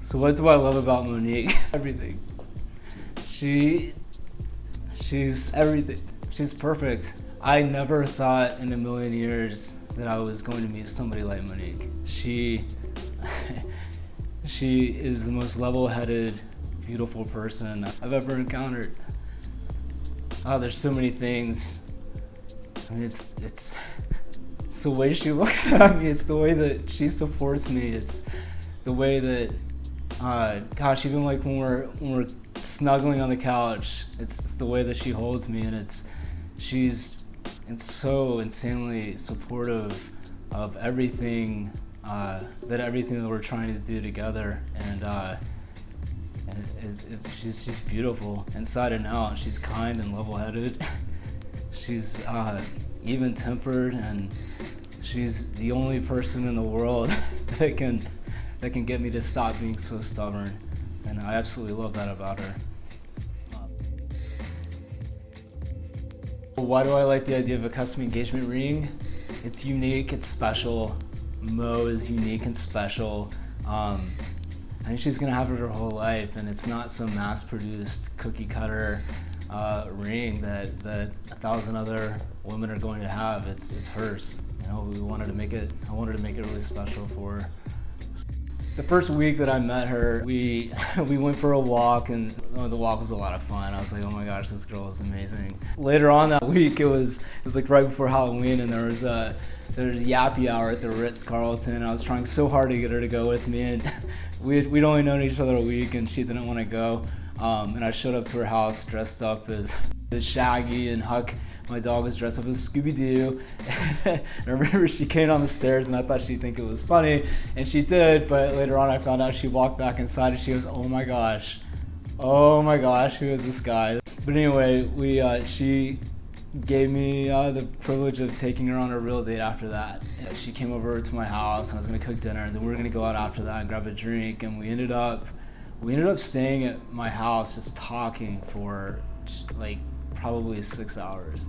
So what do I love about Monique? Everything. She's everything. She's perfect. I never thought in a million years that I was going to meet somebody like Monique. She is the most level-headed, beautiful person I've ever encountered. Oh, there's so many things. I mean, it's the way she looks at me. It's the way that she supports me. It's the way that, gosh, even like when we're snuggling on the couch, it's the way that she holds me, and she's so insanely supportive of everything that we're trying to do together, and she's beautiful inside and out. She's kind and level-headed. She's even-tempered, and she's the only person in the world that can get me to stop being so stubborn, and I absolutely love that about her. Why do I like the idea of a custom engagement ring? It's unique, it's special. Mo is unique and special. I think she's gonna have it her whole life, and it's not some mass-produced cookie cutter ring that 1,000 other women are going to have. It's hers. You know, I wanted to make it really special for her. The first week that I met her, we went for a walk, and the walk was a lot of fun. I was like, oh my gosh, this girl is amazing. Later on that week, it was like right before Halloween, and there was Yappy Hour at the Ritz-Carlton. I was trying so hard to get her to go with me, and we'd only known each other a week, and she didn't want to go. And I showed up to her house dressed up as Shaggy, and Huck, my dog, was dressed up as Scooby-Doo. And I remember she came down the stairs, and I thought she'd think it was funny, and she did, but later on I found out she walked back inside, and she goes, oh my gosh, who is this guy? But anyway, she gave me the privilege of taking her on a real date after that. She came over to my house, and I was gonna cook dinner, and then we were gonna go out after that and grab a drink, and we ended up staying at my house just talking for like probably 6 hours.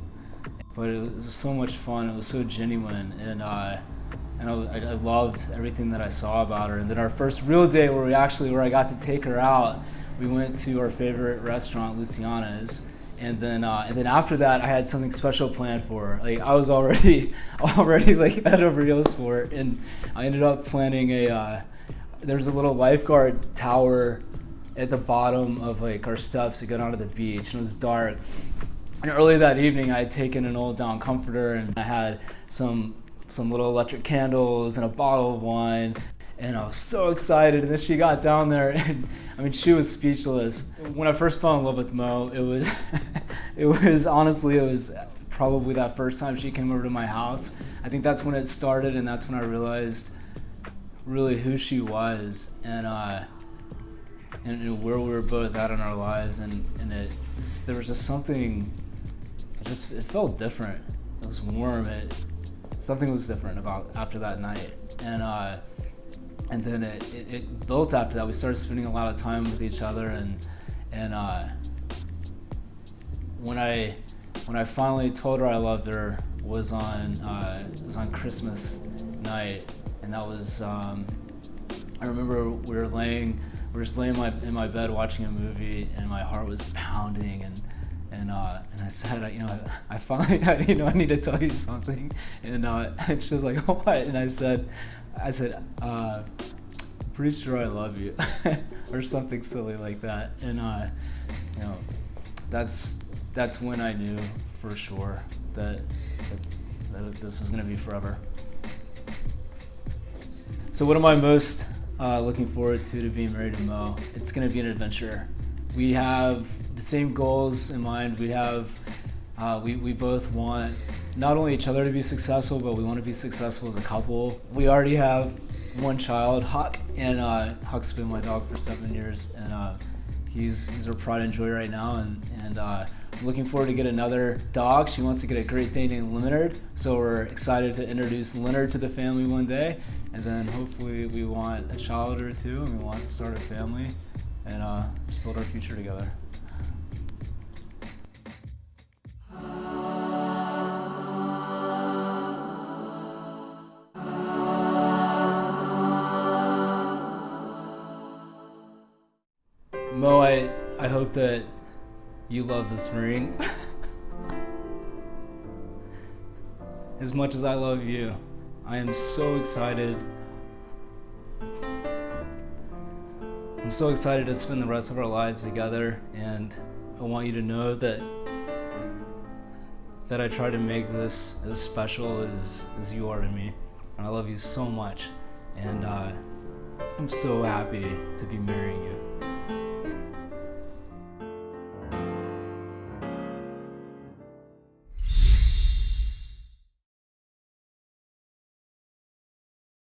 But it was so much fun. It was so genuine, and I loved everything that I saw about her. And then our first real date, where I got to take her out, we went to our favorite restaurant, Luciana's. And then after that, I had something special planned for her. Like, I was already like head over heels for it, and I ended up planning there's a little lifeguard tower at the bottom of like our steps to get onto the beach, and it was dark. And early that evening, I had taken an old down comforter, and I had some little electric candles and a bottle of wine, and I was so excited. And then she got down there, and I mean, she was speechless. When I first fell in love with Mo, it was probably that first time she came over to my house. I think that's when it started, and that's when I realized really who she was, and where we were both at in our lives, and there was just something. It felt different. It was warm. Something was different about after that night, and then it built after that. We started spending a lot of time with each other, and when I finally told her I loved her was on Christmas night, and that was I remember we were just laying in my bed watching a movie, and my heart was pounding, and I said, I finally, I need to tell you something, and she was like, oh, what? And I said, I'm pretty sure I love you, or something silly like that, and that's when I knew for sure that this was gonna be forever. So what am I most looking forward to being married to Mo? It's gonna be an adventure. We have the same goals in mind. We both want not only each other to be successful, but we want to be successful as a couple. We already have one child, Huck, and Huck's been my dog for 7 years, and he's our pride and joy right now, and I'm looking forward to get another dog. She wants to get a Great Dane named Leonard, so we're excited to introduce Leonard to the family one day, and then hopefully we want a child or two, and we want to start a family and just build our future together. Mo, I hope that you love this ring as much as I love you. I am so excited. I'm so excited to spend the rest of our lives together, and I want you to know that I try to make this as special as you are to me. And I love you so much, and I'm so happy to be marrying you.